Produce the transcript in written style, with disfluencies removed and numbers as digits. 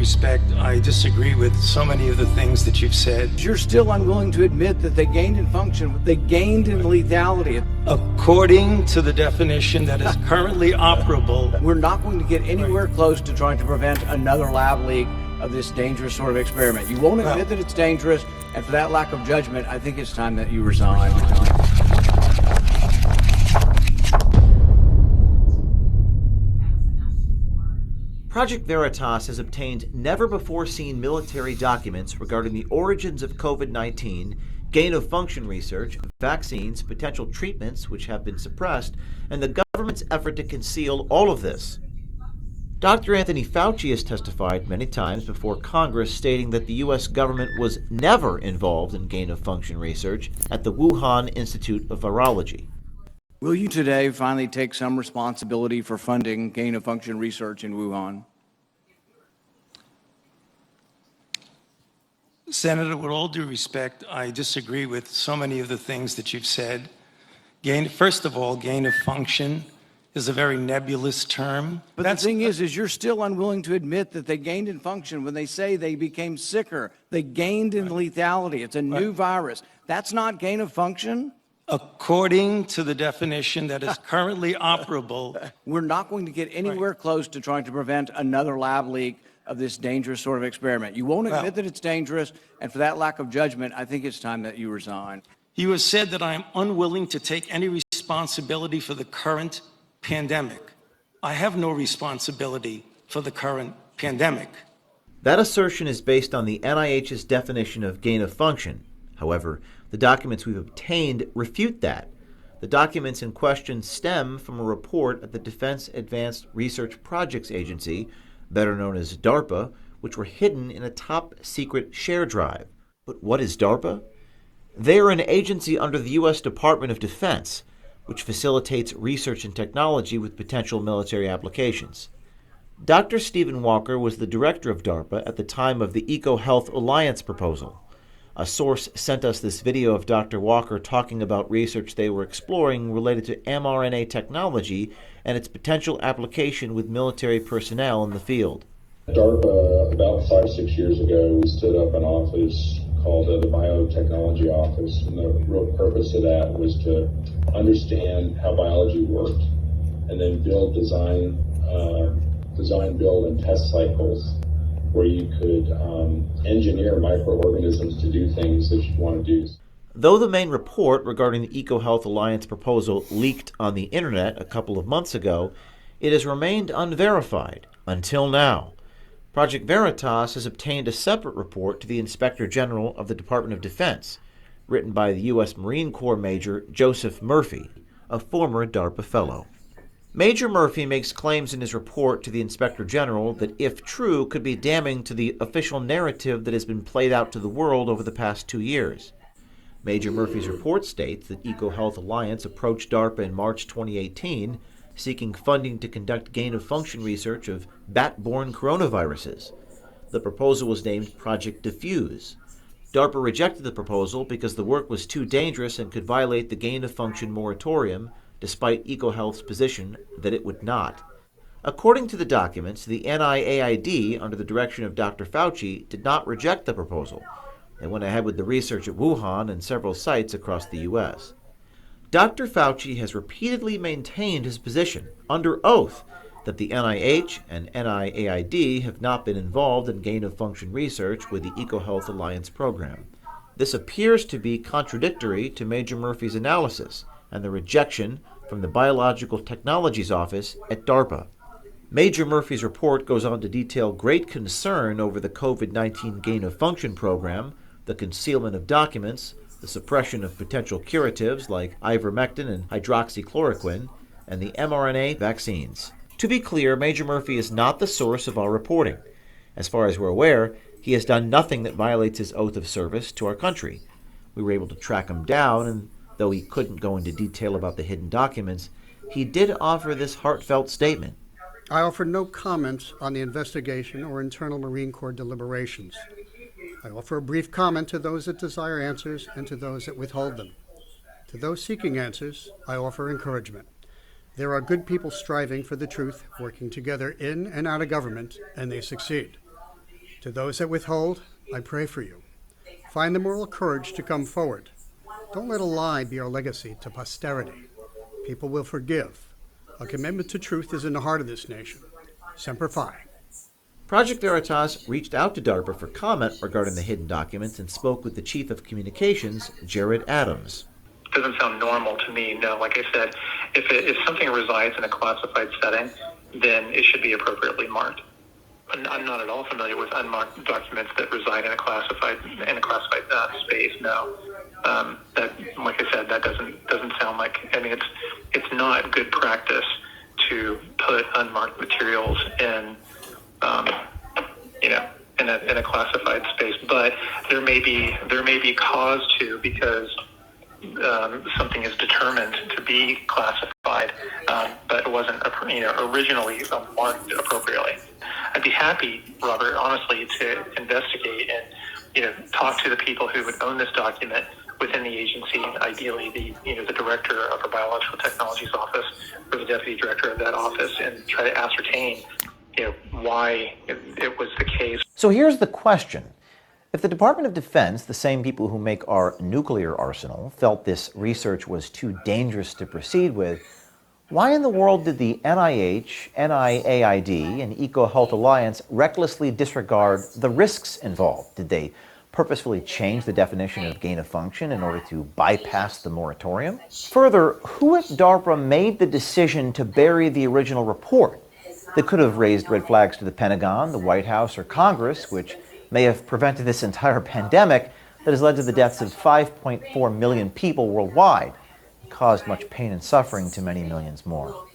respect, I disagree with so many of the things that you've said. You're still unwilling to admit that they gained in function, they gained in lethality. According to the definition that is currently operable, We're not going to get anywhere close to trying to prevent another lab leak of this dangerous sort of experiment. You won't admit that it's dangerous, and for that lack of judgment, I think it's time that you resign. Project Veritas has obtained never-before-seen military documents regarding the origins of COVID-19, gain-of-function research, vaccines, potential treatments which have been suppressed, and the government's effort to conceal all of this. Dr. Anthony Fauci has testified many times before Congress stating that the U.S. government was never involved in gain-of-function research at the Wuhan Institute of Virology. Will you today finally take some responsibility for funding gain-of-function research in Wuhan? Senator, with all due respect, I disagree with so many of the things that you've said. First of all, gain of function is a very nebulous term. But the thing is you're still unwilling to admit that they gained in function when they say they became sicker. They gained in lethality. It's a new virus. That's not gain of function? According to the definition that is currently operable, we're not going to get anywhere close to trying to prevent another lab leak of this dangerous sort of experiment. You won't admit that it's dangerous, and for that lack of judgment, I think it's time that you resign. You have said that I am unwilling to take any responsibility for the current pandemic. I have no responsibility for the current pandemic. That assertion is based on the NIH's definition of gain of function. However, the documents we've obtained refute that. The documents in question stem from a report at the Defense Advanced Research Projects Agency, better known as DARPA, which were hidden in a top-secret share drive. But what is DARPA? They are an agency under the U.S. Department of Defense, which facilitates research and technology with potential military applications. Dr. Stephen Walker was the director of DARPA at the time of the EcoHealth Alliance proposal. A source sent us this video of Dr. Walker talking about research they were exploring related to mRNA technology and its potential application with military personnel in the field. DARPA, about 5 or 6 years ago, we stood up an office called the Biotechnology Office, and the real purpose of that was to understand how biology worked and then build, design, build, and test cycles where you could engineer microorganisms to do things that you want to do. Though the main report regarding the EcoHealth Alliance proposal leaked on the internet a couple of months ago, it has remained unverified until now. Project Veritas has obtained a separate report to the Inspector General of the Department of Defense, written by the U.S. Marine Corps Major Joseph Murphy, a former DARPA fellow. Major Murphy makes claims in his report to the Inspector General that, if true, could be damning to the official narrative that has been played out to the world over the past 2 years. Major Murphy's report states that EcoHealth Alliance approached DARPA in March 2018, seeking funding to conduct gain-of-function research of bat-borne coronaviruses. The proposal was named Project Diffuse. DARPA rejected the proposal because the work was too dangerous and could violate the gain-of-function moratorium, despite EcoHealth's position that it would not. According to the documents, the NIAID, under the direction of Dr. Fauci, did not reject the proposal. They went ahead with the research at Wuhan and several sites across the U.S. Dr. Fauci has repeatedly maintained his position, under oath, that the NIH and NIAID have not been involved in gain-of-function research with the EcoHealth Alliance program. This appears to be contradictory to Major Murphy's analysis and the rejection from the Biological Technologies Office at DARPA. Major Murphy's report goes on to detail great concern over the COVID-19 gain-of-function program, the concealment of documents, the suppression of potential curatives like ivermectin and hydroxychloroquine, and the mRNA vaccines. To be clear, Major Murphy is not the source of our reporting. As far as we're aware, he has done nothing that violates his oath of service to our country. We were able to track him down, and though he couldn't go into detail about the hidden documents, he did offer this heartfelt statement. I offer no comment on the investigation or internal Marine Corps deliberations. I offer a brief comment to those that desire answers and to those that withhold them. To those seeking answers, I offer encouragement. There are good people striving for the truth, working together in and out of government, and they succeed. To those that withhold, I pray for you. Find the moral courage to come forward. Don't let a lie be our legacy to posterity. People will forgive. A commitment to truth is in the heart of this nation. Semper Fi. Project Veritas reached out to DARPA for comment regarding the hidden documents and spoke with the Chief of Communications, Jared Adams. Doesn't sound normal to me. No, like I said, if something resides in a classified setting, then it should be appropriately marked. I'm not at all familiar with unmarked documents that reside in a classified space. No, that, like I said, that doesn't sound like. I mean, it's not good practice to put unmarked materials in, in a classified space. But there may be cause to, because something is determined to be classified, but it wasn't originally marked appropriately. I'd be happy, Robert, honestly, to investigate and talk to the people who would own this document within the agency, ideally the director of our biological technologies office or the deputy director of that office, and try to ascertain why it was the case. So here's the question. If the Department of Defense, the same people who make our nuclear arsenal, felt this research was too dangerous to proceed with, why in the world did the NIH, NIAID, and EcoHealth Alliance recklessly disregard the risks involved? Did they purposefully change the definition of gain of function in order to bypass the moratorium? Further, who at DARPA made the decision to bury the original report that could have raised red flags to the Pentagon, the White House, or Congress, which may have prevented this entire pandemic that has led to the deaths of 5.4 million people worldwide and caused much pain and suffering to many millions more?